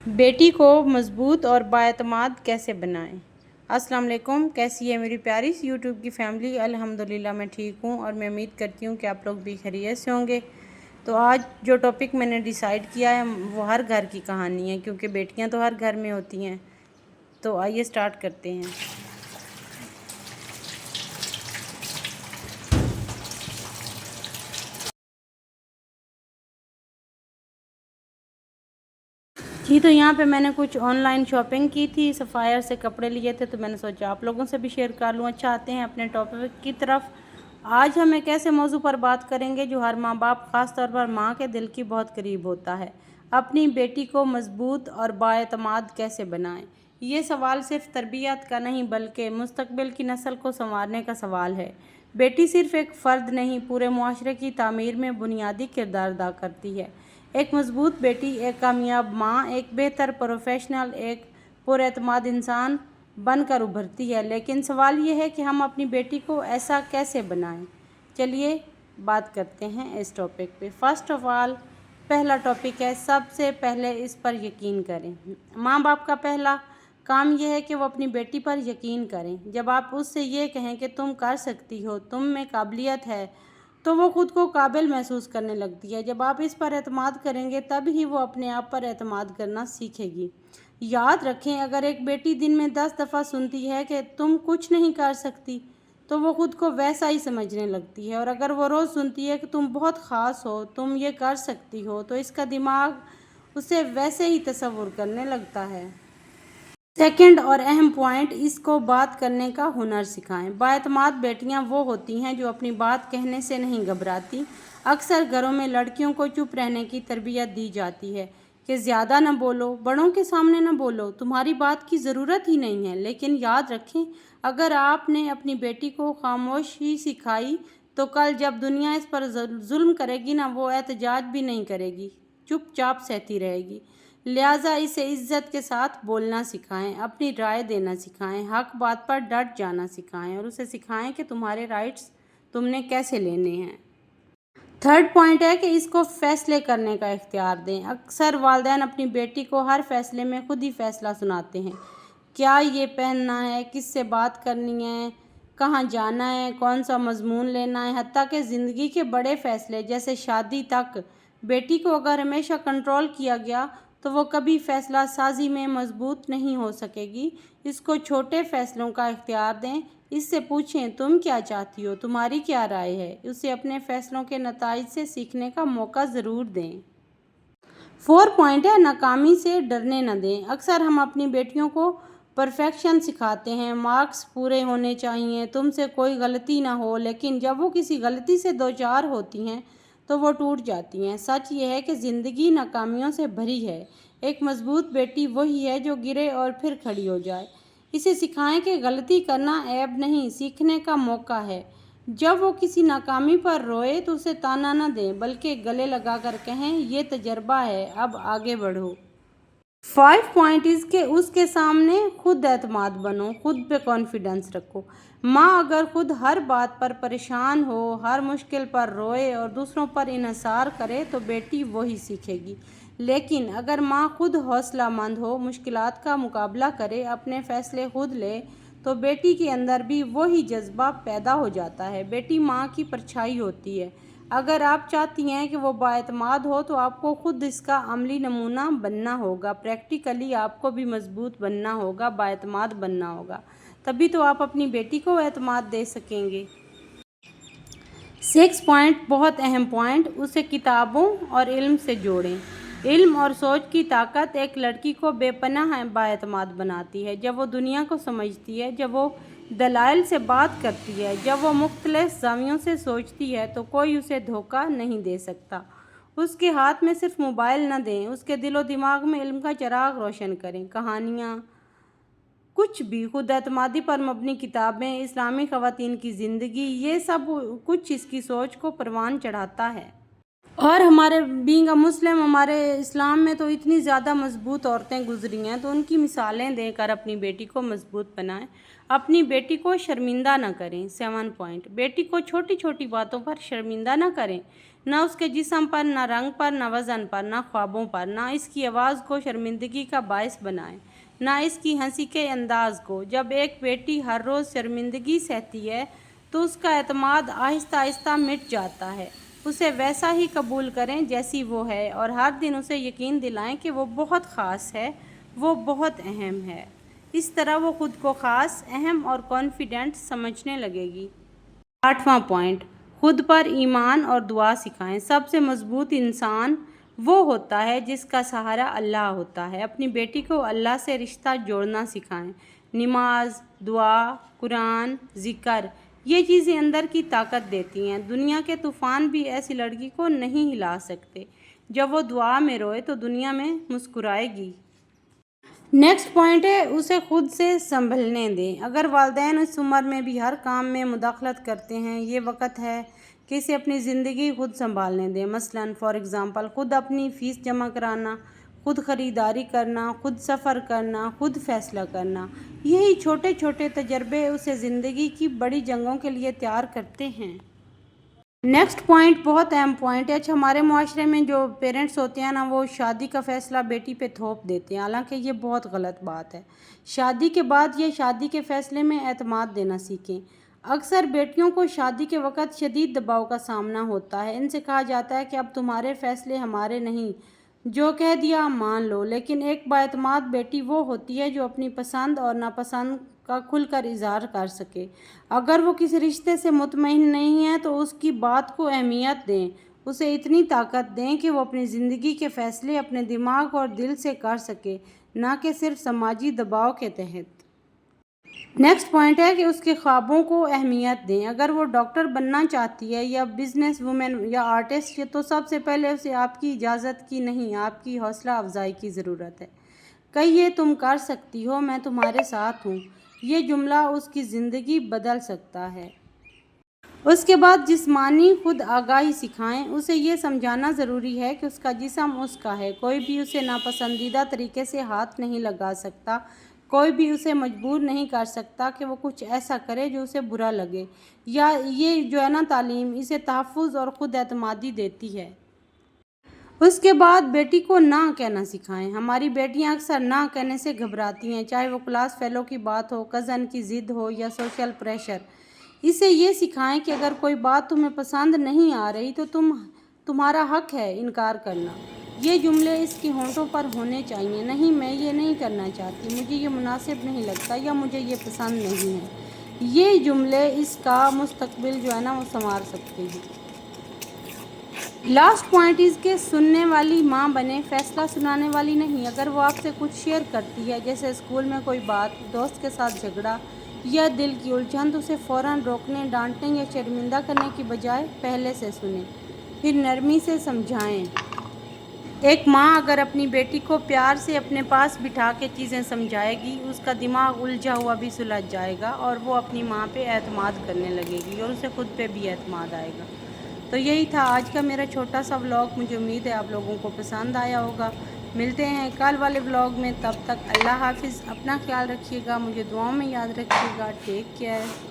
بیٹی کو مضبوط اور بااعتماد کیسے بنائیں؟ السلام علیکم، کیسی ہے میری پیاری سی یوٹیوب کی فیملی؟ الحمدللہ میں ٹھیک ہوں اور میں امید کرتی ہوں کہ آپ لوگ بھی خیریت سے ہوں گے۔ تو آج جو ٹاپک میں نے ڈیسائیڈ کیا ہے وہ ہر گھر کی کہانی ہے، کیونکہ بیٹیاں تو ہر گھر میں ہوتی ہیں۔ تو آئیے سٹارٹ کرتے ہیں۔ تو یہاں پہ میں نے کچھ آن لائن شاپنگ کی تھی، سفائر سے کپڑے لیے تھے، تو میں نے سوچا آپ لوگوں سے بھی شیئر کر لوں۔ اچھا، آتے ہیں اپنے ٹاپک کی طرف۔ آج ہم ایک ایسے موضوع پر بات کریں گے جو ہر ماں باپ، خاص طور پر ماں کے دل کی بہت قریب ہوتا ہے۔ اپنی بیٹی کو مضبوط اور بااعتماد کیسے بنائیں؟ یہ سوال صرف تربیت کا نہیں بلکہ مستقبل کی نسل کو سنوارنے کا سوال ہے۔ بیٹی صرف ایک فرد نہیں، پورے معاشرے کی تعمیر میں بنیادی کردار ادا کرتی ہے۔ ایک مضبوط بیٹی ایک کامیاب ماں، ایک بہتر پروفیشنل، ایک پر اعتماد انسان بن کر ابھرتی ہے۔ لیکن سوال یہ ہے کہ ہم اپنی بیٹی کو ایسا کیسے بنائیں؟ چلیے بات کرتے ہیں اس ٹاپک پہ۔ فرسٹ آف آل، پہلا ٹاپک ہے، سب سے پہلے اس پر یقین کریں۔ ماں باپ کا پہلا کام یہ ہے کہ وہ اپنی بیٹی پر یقین کریں۔ جب آپ اس سے یہ کہیں کہ تم کر سکتی ہو، تم میں قابلیت ہے، تو وہ خود کو قابل محسوس کرنے لگتی ہے۔ جب آپ اس پر اعتماد کریں گے تب ہی وہ اپنے آپ پر اعتماد کرنا سیکھے گی۔ یاد رکھیں، اگر ایک بیٹی دن میں 10 دفعہ سنتی ہے کہ تم کچھ نہیں کر سکتی، تو وہ خود کو ویسا ہی سمجھنے لگتی ہے، اور اگر وہ روز سنتی ہے کہ تم بہت خاص ہو، تم یہ کر سکتی ہو، تو اس کا دماغ اسے ویسے ہی تصور کرنے لگتا ہے۔ سیکنڈ اور اہم پوائنٹ، اس کو بات کرنے کا ہنر سکھائیں۔ بااعتماد بیٹیاں وہ ہوتی ہیں جو اپنی بات کہنے سے نہیں گھبراتی۔ اکثر گھروں میں لڑکیوں کو چپ رہنے کی تربیت دی جاتی ہے کہ زیادہ نہ بولو، بڑوں کے سامنے نہ بولو، تمہاری بات کی ضرورت ہی نہیں ہے۔ لیکن یاد رکھیں، اگر آپ نے اپنی بیٹی کو خاموشی سکھائی تو کل جب دنیا اس پر ظلم کرے گی وہ احتجاج بھی نہیں کرے گی، چپ چاپ سہتی رہے گی۔ لہٰذا اسے عزت کے ساتھ بولنا سکھائیں، اپنی رائے دینا سکھائیں، حق بات پر ڈٹ جانا سکھائیں، اور اسے سکھائیں کہ تمہارے رائٹس تم نے کیسے لینے ہیں۔ تھرڈ پوائنٹ ہے کہ اس کو فیصلے کرنے کا اختیار دیں۔ اکثر والدین اپنی بیٹی کو ہر فیصلے میں خود ہی فیصلہ سناتے ہیں۔ کیا یہ پہننا ہے، کس سے بات کرنی ہے، کہاں جانا ہے، کون سا مضمون لینا ہے، حتیٰ کہ زندگی کے بڑے فیصلے جیسے شادی تک۔ بیٹی کو اگر ہمیشہ کنٹرول کیا گیا تو وہ کبھی فیصلہ سازی میں مضبوط نہیں ہو سکے گی۔ اس کو چھوٹے فیصلوں کا اختیار دیں۔ اس سے پوچھیں تم کیا چاہتی ہو، تمہاری کیا رائے ہے۔ اسے اپنے فیصلوں کے نتائج سے سیکھنے کا موقع ضرور دیں۔ 4 پوائنٹ ہے، ناکامی سے ڈرنے نہ دیں۔ اکثر ہم اپنی بیٹیوں کو پرفیکشن سکھاتے ہیں، مارکس پورے ہونے چاہئیں، تم سے کوئی غلطی نہ ہو، لیکن جب وہ کسی غلطی سے دوچار ہوتی ہیں تو وہ ٹوٹ جاتی ہیں۔ سچ یہ ہے کہ زندگی ناکامیوں سے بھری ہے۔ ایک مضبوط بیٹی وہی ہے جو گرے اور پھر کھڑی ہو جائے۔ اسے سکھائیں کہ غلطی کرنا عیب نہیں، سیکھنے کا موقع ہے۔ جب وہ کسی ناکامی پر روئے تو اسے تانا نہ دیں، بلکہ گلے لگا کر کہیں یہ تجربہ ہے، اب آگے بڑھو۔ 5 پوائنٹ کہ اس کے سامنے خود اعتماد بنو، خود پہ کانفیڈنس رکھو۔ ماں اگر خود ہر بات پر پریشان ہو، ہر مشکل پر روئے اور دوسروں پر انحصار کرے تو بیٹی وہی سیکھے گی۔ لیکن اگر ماں خود حوصلہ مند ہو، مشکلات کا مقابلہ کرے، اپنے فیصلے خود لے، تو بیٹی کے اندر بھی وہی جذبہ پیدا ہو جاتا ہے۔ بیٹی ماں کی پرچھائی ہوتی ہے۔ اگر آپ چاہتی ہیں کہ وہ بااعتماد ہو تو آپ کو خود اس کا عملی نمونہ بننا ہوگا۔ پریکٹیکلی آپ کو بھی مضبوط بننا ہوگا، بااعتماد بننا ہوگا، تبھی تو آپ اپنی بیٹی کو اعتماد دے سکیں گے۔ 6 پوائنٹ، بہت اہم پوائنٹ، اسے کتابوں اور علم سے جوڑیں۔ علم اور سوچ کی طاقت ایک لڑکی کو بے پناہ بااعتماد بناتی ہے۔ جب وہ دنیا کو سمجھتی ہے، جب وہ دلائل سے بات کرتی ہے، جب وہ مختلف زاویوں سے سوچتی ہے، تو کوئی اسے دھوکہ نہیں دے سکتا۔ اس کے ہاتھ میں صرف موبائل نہ دیں، اس کے دل و دماغ میں علم کا چراغ روشن کریں۔ کہانیاں، کچھ بھی، خود اعتمادی پر مبنی کتابیں، اسلامی خواتین کی زندگی، یہ سب کچھ اس کی سوچ کو پروان چڑھاتا ہے۔ اور ہمارے بینگ اے مسلم، ہمارے اسلام میں تو اتنی زیادہ مضبوط عورتیں گزری ہیں، تو ان کی مثالیں دے کر اپنی بیٹی کو مضبوط بنائیں۔ اپنی بیٹی کو شرمندہ نہ کریں۔ 7 پوائنٹ، بیٹی کو چھوٹی چھوٹی باتوں پر شرمندہ نہ کریں۔ نہ اس کے جسم پر، نہ رنگ پر، نہ وزن پر، نہ خوابوں پر، نہ اس کی آواز کو شرمندگی کا باعث بنائیں، نہ اس کی ہنسی کے انداز کو۔ جب ایک بیٹی ہر روز شرمندگی سہتی ہے تو اس کا اعتماد آہستہ آہستہ مٹ جاتا ہے۔ اسے ویسا ہی قبول کریں جیسی وہ ہے، اور ہر دن اسے یقین دلائیں کہ وہ بہت خاص ہے، وہ بہت اہم ہے۔ اس طرح وہ خود کو خاص، اہم اور کانفیڈنٹ سمجھنے لگے گی۔ 8واں پوائنٹ، خود پر ایمان اور دعا سکھائیں۔ سب سے مضبوط انسان وہ ہوتا ہے جس کا سہارا اللہ ہوتا ہے۔ اپنی بیٹی کو اللہ سے رشتہ جوڑنا سکھائیں۔ نماز، دعا، قرآن، ذکر، یہ چیزیں اندر کی طاقت دیتی ہیں۔ دنیا کے طوفان بھی ایسی لڑکی کو نہیں ہلا سکتے۔ جب وہ دعا میں روئے تو دنیا میں مسکرائے گی۔ نیکسٹ پوائنٹ ہے، اسے خود سے سنبھلنے دیں۔ اگر والدین اس عمر میں بھی ہر کام میں مداخلت کرتے ہیں، یہ وقت ہے کہ اسے اپنی زندگی خود سنبھالنے دیں۔ مثلاً فار ایگزامپل، خود اپنی فیس جمع کرانا، خود خریداری کرنا، خود سفر کرنا، خود فیصلہ کرنا۔ یہی چھوٹے چھوٹے تجربے اسے زندگی کی بڑی جنگوں کے لیے تیار کرتے ہیں۔ نیکسٹ پوائنٹ بہت اہم پوائنٹ ہے۔ ہمارے معاشرے میں جو پیرنٹس ہوتے ہیں نا، وہ شادی کا فیصلہ بیٹی پہ تھوپ دیتے ہیں، حالانکہ یہ بہت غلط بات ہے۔ شادی کے بعد یہ شادی کے فیصلے میں اعتماد دینا سیکھیں۔ اکثر بیٹیوں کو شادی کے وقت شدید دباؤ کا سامنا ہوتا ہے۔ ان سے کہا جاتا ہے کہ اب تمہارے فیصلے ہمارے نہیں، جو کہہ دیا مان لو۔ لیکن ایک بااعتماد بیٹی وہ ہوتی ہے جو اپنی پسند اور ناپسند کا کھل کر اظہار کر سکے۔ اگر وہ کسی رشتے سے مطمئن نہیں ہے تو اس کی بات کو اہمیت دیں، اسے اتنی طاقت دیں کہ وہ اپنی زندگی کے فیصلے اپنے دماغ اور دل سے کر سکے، نہ کہ صرف سماجی دباؤ کے تحت۔ نیکسٹ پوائنٹ ہے کہ اس کے خوابوں کو اہمیت دیں۔ اگر وہ ڈاکٹر بننا چاہتی ہے یا بزنس وومن یا آرٹسٹ، تو سب سے پہلے اسے آپ کی اجازت کی نہیں، آپ کی حوصلہ افزائی کی ضرورت ہے۔ کہیے تم کر سکتی ہو، میں تمہارے ساتھ ہوں۔ یہ جملہ اس کی زندگی بدل سکتا ہے۔ اس کے بعد جسمانی خود آگاہی سکھائیں۔ اسے یہ سمجھانا ضروری ہے کہ اس کا جسم اس کا ہے، کوئی بھی اسے ناپسندیدہ طریقے سے ہاتھ نہیں لگا سکتا، کوئی بھی اسے مجبور نہیں کر سکتا کہ وہ کچھ ایسا کرے جو اسے برا لگے۔ یا یہ جو ہے نا تعلیم، اسے تحفظ اور خود اعتمادی دیتی ہے۔ اس کے بعد بیٹی کو نہ کہنا سکھائیں۔ ہماری بیٹیاں اکثر نہ کہنے سے گھبراتی ہیں، چاہے وہ کلاس فیلو کی بات ہو، کزن کی ضد ہو یا سوشل پریشر۔ اسے یہ سکھائیں کہ اگر کوئی بات تمہیں پسند نہیں آ رہی تو تمہارا حق ہے انکار کرنا۔ یہ جملے اس کے ہونٹوں پر ہونے چاہیے، نہیں میں یہ نہیں کرنا چاہتی، مجھے یہ مناسب نہیں لگتا یا مجھے یہ پسند نہیں ہے۔ یہ جملے اس کا مستقبل جو ہے نا وہ سنوار سکتے ہیں۔ لاسٹ پوائنٹ از کہ سننے والی ماں بنے، فیصلہ سنانے والی نہیں۔ اگر وہ آپ سے کچھ شیئر کرتی ہے، جیسے اسکول میں کوئی بات، دوست کے ساتھ جھگڑا یا دل کی الجھن، تو اسے فوراً روکنے، ڈانٹنے یا شرمندہ کرنے کی بجائے پہلے سے سنیں، پھر نرمی سے سمجھائیں۔ ایک ماں اگر اپنی بیٹی کو پیار سے اپنے پاس بٹھا کے چیزیں سمجھائے گی، اس کا دماغ الجھا ہوا بھی سلجھ جائے گا اور وہ اپنی ماں پہ اعتماد کرنے لگے گی اور اسے خود پہ بھی اعتماد آئے گا۔ تو یہی تھا آج کا میرا چھوٹا سا ولاگ۔ مجھے امید ہے آپ لوگوں کو پسند آیا ہوگا۔ ملتے ہیں کل والے ولاگ میں، تب تک اللہ حافظ، اپنا خیال رکھیے گا، مجھے دعاؤں میں یاد رکھیے گا۔ Take care.